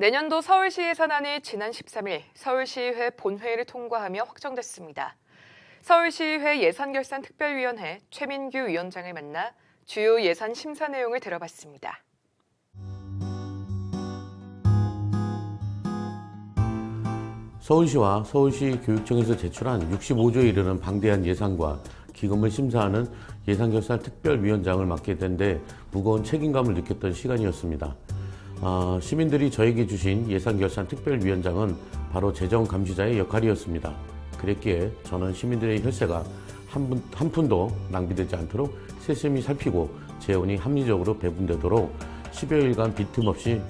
내년도 서울시 예산안이 지난 13일 서울시의회 본회의를 통과하며 확정됐습니다. 서울시의회 예산결산특별위원회 최민규 위원장을 만나 주요 예산 심사 내용을 들어봤습니다. 서울시와 서울시 교육청에서 제출한 65조에 이르는 방대한 예산과 기금을 심사하는 예산결산특별위원장을 맡게 된 데 무거운 책임감을 느꼈던 시간이었습니다. 시민들이 저에게 주신 예산결산특별위원장은 바로 재정감시자의 역할이었습니다. 그랬기에 저는 시민들의 혈세가 한 푼도 낭비되지 않도록 세심히 살피고 재원이 합리적으로 배분되도록 10여일간 빈틈없이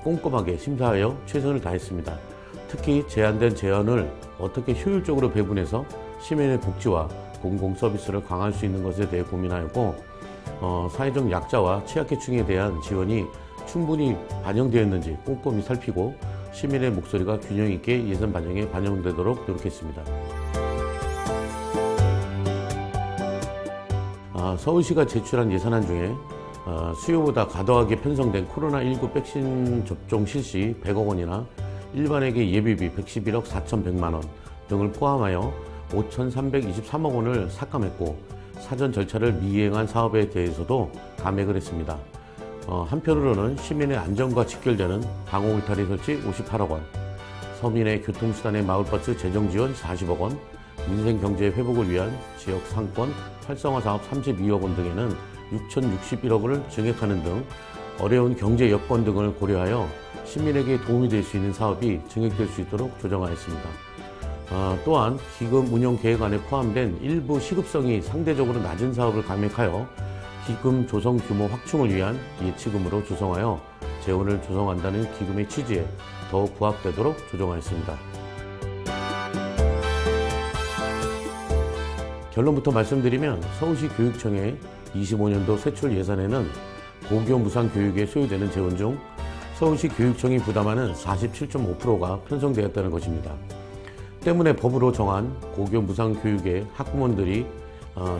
꼼꼼하게 심사하여 최선을 다했습니다. 특히 제한된 재원을 어떻게 효율적으로 배분해서 시민의 복지와 공공 서비스를 강화할 수 있는 것에 대해 고민하였고, 사회적 약자와 취약계층에 대한 지원이 충분히 반영되었는지 꼼꼼히 살피고 시민의 목소리가 균형 있게 예산 반영에 반영되도록 노력했습니다. 서울시가 제출한 예산안 중에 수요보다 과도하게 편성된 코로나19 백신 접종 실시 100억 원이나 일반에게 예비비 111억 4,100만 원 등을 포함하여 5,323억 원을 삭감했고, 사전 절차를 미이행한 사업에 대해서도 감액을 했습니다. 한편으로는 시민의 안전과 직결되는 방호 울타리 설치 58억 원, 서민의 교통수단의 마을버스 재정 지원 40억 원, 민생 경제 회복을 위한 지역 상권 활성화 사업 32억 원 등에는 6,061억 원을 증액하는 등 어려운 경제 여건 등을 고려하여 시민에게 도움이 될 수 있는 사업이 증액될 수 있도록 조정하였습니다. 또한 기금 운용 계획안에 포함된 일부 시급성이 상대적으로 낮은 사업을 감액하여 기금 조성 규모 확충을 위한 예치금으로 조성하여 재원을 조성한다는 기금의 취지에 더욱 부합되도록 조정하였습니다. 결론부터 말씀드리면 서울시 교육청의 25년도 세출 예산에는 고교 무상 교육에 소요되는 재원 중 서울시 교육청이 부담하는 47.5%가 편성되었다는 것입니다. 때문에 법으로 정한 고교 무상 교육에 학부모들이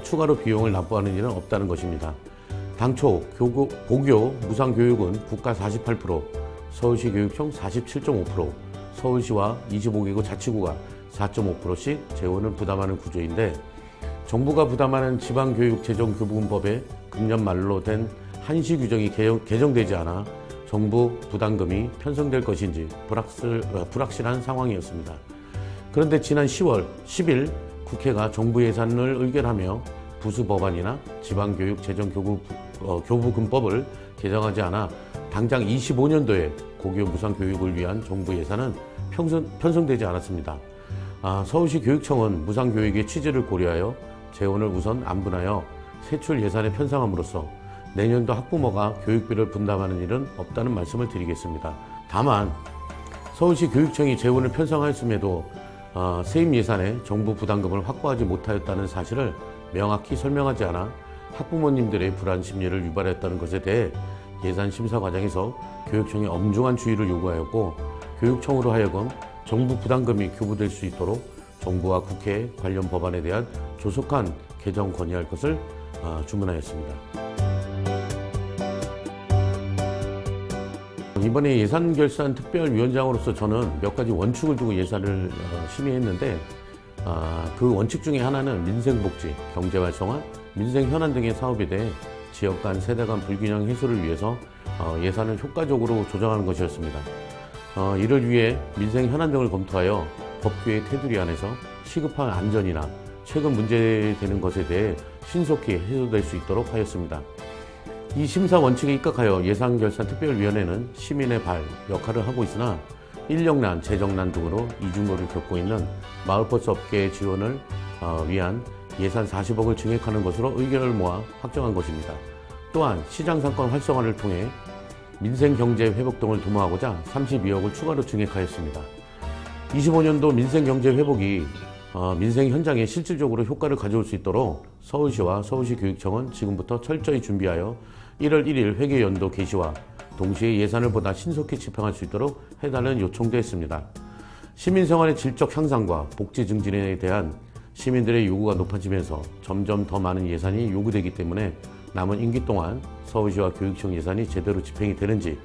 추가로 비용을 납부하는 일은 없다는 것입니다. 당초 고교 무상 교육은 국가 48%, 서울시 교육청 47.5%, 서울시와 25개구 자치구가 4.5%씩 재원을 부담하는 구조인데, 정부가 부담하는 지방교육재정교부금법에 금년 말로 된 한시 규정이 개정되지 않아 정부 부담금이 편성될 것인지 불확실한 상황이었습니다. 그런데 지난 10월 10일 국회가 정부 예산을 의결하며 부수 법안이나 지방교육 재정교부금법을 개정하지 않아 당장 25년도에 고교 무상 교육을 위한 정부 예산은 편성되지 않았습니다. 서울시 교육청은 무상 교육의 취지를 고려하여 재원을 우선 안분하여 세출 예산에 편성함으로써 내년도 학부모가 교육비를 분담하는 일은 없다는 말씀을 드리겠습니다. 다만 서울시 교육청이 재원을 편성하였음에도 세입 예산에 정부 부담금을 확보하지 못하였다는 사실을 명확히 설명하지 않아 학부모님들의 불안 심리를 유발했다는 것에 대해 예산 심사 과정에서 교육청에 엄중한 주의를 요구하였고, 교육청으로 하여금 정부 부담금이 교부될 수 있도록 정부와 국회 관련 법안에 대한 조속한 개정 건의할 것을 주문하였습니다. 이번에 예산결산특별위원장으로서 저는 몇 가지 원칙을 두고 예산을 심의했는데, 그 원칙 중에 하나는 민생복지, 경제활성화, 민생현안 등의 사업에 대해 지역 간, 세대 간 불균형 해소를 위해서 예산을 효과적으로 조정하는 것이었습니다. 이를 위해 민생현안 등을 검토하여 법규의 테두리 안에서 시급한 안전이나 최근 문제되는 것에 대해 신속히 해소될 수 있도록 하였습니다. 이 심사 원칙에 입각하여 예산결산특별위원회는 시민의 발 역할을 하고 있으나 인력난, 재정난 등으로 이중고를 겪고 있는 마을버스 업계의 지원을 위한 예산 40억을 증액하는 것으로 의견을 모아 확정한 것입니다. 또한 시장상권 활성화를 통해 민생경제 회복 등을 도모하고자 32억을 추가로 증액하였습니다. 25년도 민생경제 회복이 민생 현장에 실질적으로 효과를 가져올 수 있도록 서울시와 서울시 교육청은 지금부터 철저히 준비하여 1월 1일 회계연도 개시와 동시에 예산을 보다 신속히 집행할 수 있도록 해달라는 요청도 했습니다. 시민생활의 질적 향상과 복지 증진에 대한 시민들의 요구가 높아지면서 점점 더 많은 예산이 요구되기 때문에 남은 임기 동안 서울시와 교육청 예산이 제대로 집행이 되는지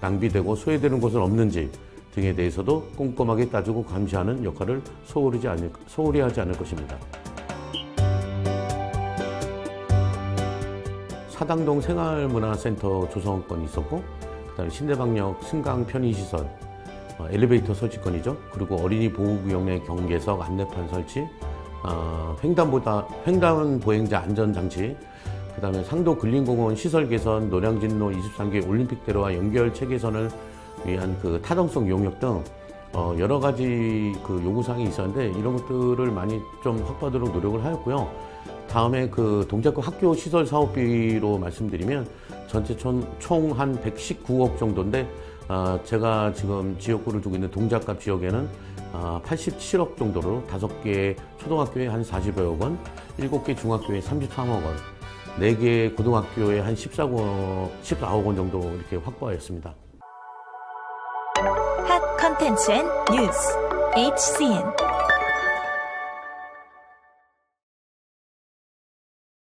낭비되고 소외되는 곳은 없는지 등에 대해서도 꼼꼼하게 따지고 감시하는 역할을 소홀히 하지 않을 것입니다. 사당동 생활문화센터 조성건이 있었고, 그다음에 신대방역 승강 편의시설, 엘리베이터 설치건이죠. 그리고 어린이 보호구역 내 경계석 안내판 설치, 횡단 보행자 안전장치, 그다음에 상도 근린공원 시설 개선, 노량진로 23개 올림픽대로와 연결 체계선을 위한 그 타당성 용역 등 여러 가지 그 요구사항이 있었는데 이런 것들을 많이 좀 확보하도록 노력을 하였고요. 다음에 그 동작구 학교 시설 사업비로 말씀드리면 전체 총 한 119억 정도인데 제가 지금 지역구를 두고 있는 동작갑 지역에는 87억 정도로 5개 초등학교에 한 40여억 원, 7개 중학교에 33억 원, 4개 고등학교에 한 14억 원 정도 이렇게 확보하였습니다. 핫 컨텐츠 앤 뉴스 HCN